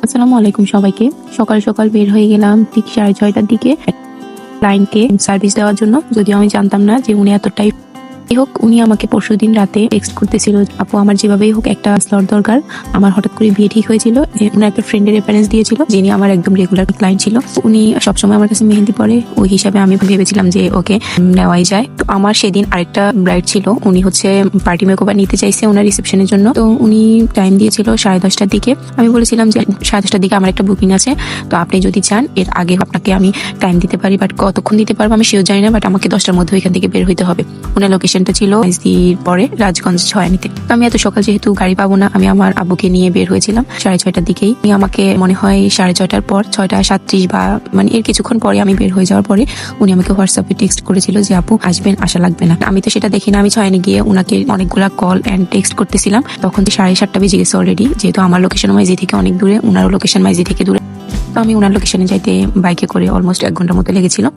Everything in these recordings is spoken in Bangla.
আসসালামু আলাইকুম সবাইকে। সকাল সকাল বের হয়ে গেলাম ঠিক 6:30টার দিকে ক্লায়েন্টকে সার্ভিস দেওয়ার জন্য। যদিও আমি জানতাম না যে উনি এতটাই হোক। উনি আমাকে পরশুদিন রাতে টেক্সট করতেছিল, আপু আমার যেভাবেই হোক একটা স্লট দরকার। আমার হঠাৎ করে বিয়ে ঠিক হয়েছিল, উনি একটা ফ্রেন্ডের রেফারেন্স দিয়েছিল যিনি আমার একদম রেগুলার ক্লায়েন্ট ছিল। উনি সবসময় আমার কাছে মেহেন্দি পরে, ওই হিসাবে আমি ভেবেছিলাম যে ওকে নেওয়াই যায়। তো আমার সেদিন আরেকটা ব্রাইড ছিল, উনি হচ্ছে পার্টি মেকওভার নিতে চাইছে ওনার রিসেপশনের জন্য। তো উনি টাইম দিয়েছিল 10:30টার দিকে। আমি বলেছিলাম যে 10:30টার দিকে আমার একটা বুকিং আছে, তো আপনি যদি চান এর আগে আপনাকে আমি টাইম দিতে পারি, বাট কতক্ষণ দিতে পারবো আমি সেও জানি না, বাট আমাকে 10টার মধ্যে ওইখান থেকে বের হইতে হবে। ওনার লোকেশনটা ছিল পরে রাজগঞ্জ 6 আমি এত সকাল যেহেতু গাড়ি পাবো না, আমি আমার আব্বুকে নিয়ে বের হয়েছিলাম 6:30টার দিকেই। আমাকে মনে হয় 6:30টার পর 6:37 বা মানে এর কিছুক্ষণ পরে আমি বের হয়ে যাওয়ার পরে উনি আমাকে হোয়াটসঅ্যাপে টেক্সট করেছিল যে আপু আসবেন, আসা লাগবে না। আমি তো সেটা দেখি না, আমি 6 গিয়ে ওনাকে অনেকগুলা কল অ্যান্ড টেক্সট করতেছিলাম। তখন তো 7:30 বেজে গেছে অলরেডি, যেহেতু আমার লোকেশন মাইজি থেকে অনেক দূরে, ওনারও লোকেশন মাইজি থেকে দূরে। তো আমি ওনার লোকেশনে যাইতে বাইকে করে অলমোস্ট 1 ঘন্টার মতো লেগেছিল।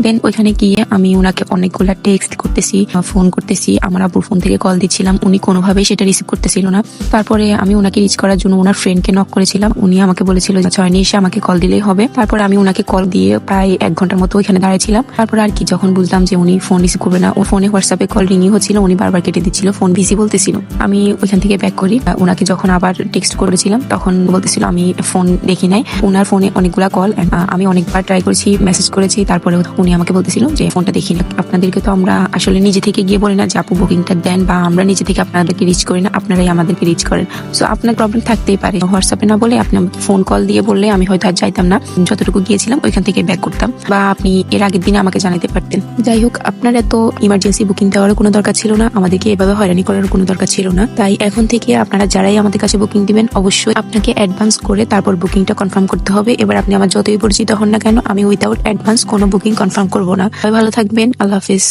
দেন ওইখানে গিয়ে আমি ওনাকে অনেকগুলা টেক্সট করতেছি, ফোন করতেছি, আমার আব্বুর ফোন থেকে কল দিচ্ছিলাম, উনি কোনোভাবেই সেটা রিসিভ করতেছিল না। তারপরে আমি ওনাকে রিচ করার জন্য ওনার ফ্রেন্ডকে নক করেছিলাম, উনি আমাকে বলেছিল যে ছয়নি এসে আমাকে কল দিলেই হবে। তারপরে আমি ওনাকে কল দিয়ে প্রায় 1 ঘন্টার মতো ওইখানে দাঁড়িয়েছিলাম। তারপরে আর কি যখন বুঝলাম যে উনি ফোন রিসিভ করবে না, ও ফোনে হোয়াটসঅ্যাপে কল রিংই হচ্ছিল, উনি বারবার কেটে দিচ্ছিল, ফোন বিজি বলতেছিল। আমি ওইখান থেকে ব্যাক করি। ওনাকে যখন আবার টেক্সট করেছিলাম তখন বলতেছিল আমি ফোন দেখি নাই। ওনার ফোনে অনেকগুলা কল, আমি অনেকবার ট্রাই করেছি, মেসেজ করেছি। তারপরে উনি আমাকে বলতেছিল যে ফোনটা দেখি না। আপনাদেরকে তো আমরা আসলে নিজে থেকে গিয়ে বলি না যে আপু বুকিংটা দেন, বা আমরা নিজে থেকে আপনাদেরকে রিচ করি না, আপনারাই আমাদেরকে রিচ করেন। সো আপনার প্রবলেম থাকতেই পারে, হোয়াটসঅ্যাপে না বলে আপনি আমাকে ফোন কল দিয়ে বললে আমি হয়তো আর যাইতাম না, যতটুকু গিয়েছিলাম ওইখান থেকে ব্যাক করতাম, বা আপনি এর আগের দিনে আমাকে জানাতে পারতেন। যাই হোক, আপনার এত ইমার্জেন্সি বুকিং দেওয়ার কোনো দরকার ছিল না, আমাদেরকে এভাবে হয়রানি করার কোনো দরকার ছিল না। তাই এখন থেকে আপনারা যারাই আমাদের কাছে বুকিং দিবেন অবশ্যই আপনাকে অ্যাডভান্স করে তারপর বুকিংটা কনফার্ম করতে হবে। এবার আপনি আমার যতই পরিচিত হন না কেন, আমি উইদাউট অ্যাডভান্স কোনো বুকিং কনফার্ম করবো না। ভালো থাকবেন, আল্লাহ হাফিজ।